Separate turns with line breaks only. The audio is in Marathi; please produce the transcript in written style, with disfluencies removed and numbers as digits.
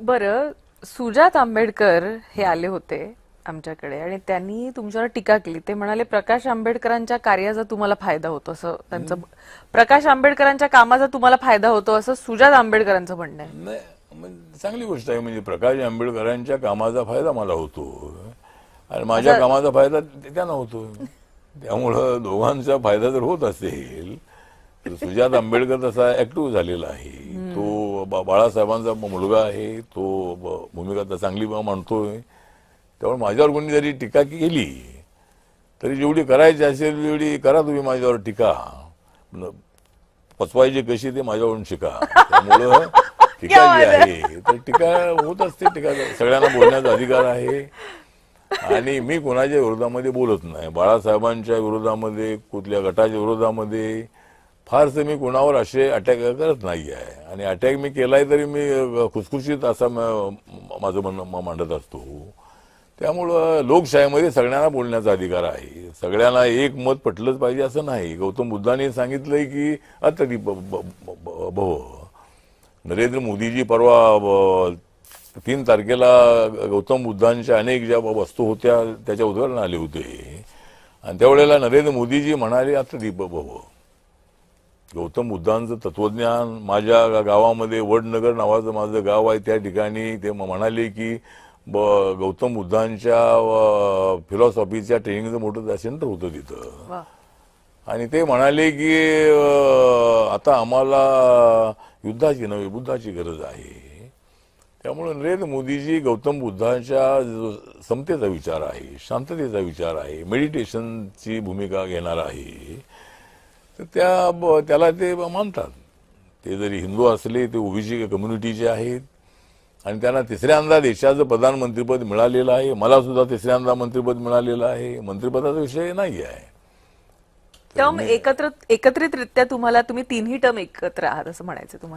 बरं, सुजात आंबेडकर हे आले होते आमच्याकडे आणि त्यांनी तुमच्यावर टीका केली. ते म्हणाले प्रकाश आंबेडकरांच्या कार्याचा तुम्हाला फायदा होतो असं त्यांचं, प्रकाश आंबेडकरांच्या कामाचा तुम्हाला फायदा होतो असं सुजात आंबेडकरांचं म्हणणं आहे.
नाही, चांगली गोष्ट आहे. म्हणजे प्रकाश आंबेडकरांच्या कामाचा फायदा मला होतो आणि माझ्या कामाचा फायदा त्यांना होतो. त्यामुळं दोघांचा फायदा जर होत असेल तर सुजात आंबेडकर तसा ऍक्टिव्ह झालेला आहे. तो बाळासाहेबांचा मुलगा आहे. तो भूमिका तर चांगली मांडतोय. त्यामुळे माझ्यावर कोणी जरी टीका केली तरी जेवढी करायची असेल तेवढी करा तुम्ही माझ्यावर टीका. पचवायची कशी ते माझ्यावरून शिका. त्यामुळं टीका जी आहे तर टीका होत असते. टीका सगळ्यांना बोलण्याचा अधिकार आहे आणि मी कोणाच्या विरोधामध्ये बोलत नाही. बाळासाहेबांच्या विरोधामध्ये, कुठल्या गटाच्या विरोधामध्ये फारसं मी कोणावर असे अटॅक करत नाही आहे. आणि अटॅक मी केलाय तरी मी खुसखुशीत असा माझं म्हणणं मांडत असतो. त्यामुळं लोकशाहीमध्ये सगळ्यांना बोलण्याचा अधिकार आहे. सगळ्यांना एक मत पटलंच पाहिजे असं नाही. गौतम बुद्धांनी सांगितलंय की अतरी भव. नरेंद्र मोदीजी परवा 3 तारखेला गौतम बुद्धांच्या अनेक ज्या वस्तू होत्या त्याच्या उदाहरण आले होते आणि त्यावेळेला नरेंद्र मोदीजी म्हणाले अतरी भव. गौतम बुद्धांचं तत्वज्ञान माझ्या गावामध्ये वडनगर नावाचं माझं गाव आहे त्या ठिकाणी ते म्हणाले की गौतम बुद्धांच्या फिलॉसॉफीच्या ट्रेनिंगचं मोठं सेंटर होतं तिथं. आणि ते म्हणाले की आता आम्हाला युद्धाची नव्हे बुद्धाची गरज आहे. त्यामुळे नरेंद्र मोदीजी गौतम बुद्धांच्या समतेचा विचार आहे, शांततेचा विचार आहे, मेडिटेशनची भूमिका घेणार आहे. तर त्याला ते मानतात. ते जरी हिंदू असले ते ओबीसी कम्युनिटीचे आहेत आणि त्यांना तिसऱ्यांदा देशाचं प्रधानमंत्रीपद मिळालेलं आहे. मला सुद्धा तिसऱ्यांदा मंत्रिपद मिळालेलं आहे. मंत्रिपदाचा विषय नाही आहे.
टर्म एकत्रितरित्या तुम्ही तिन्ही टर्म एकत्र आहात असं म्हणायचं तुम्हाला.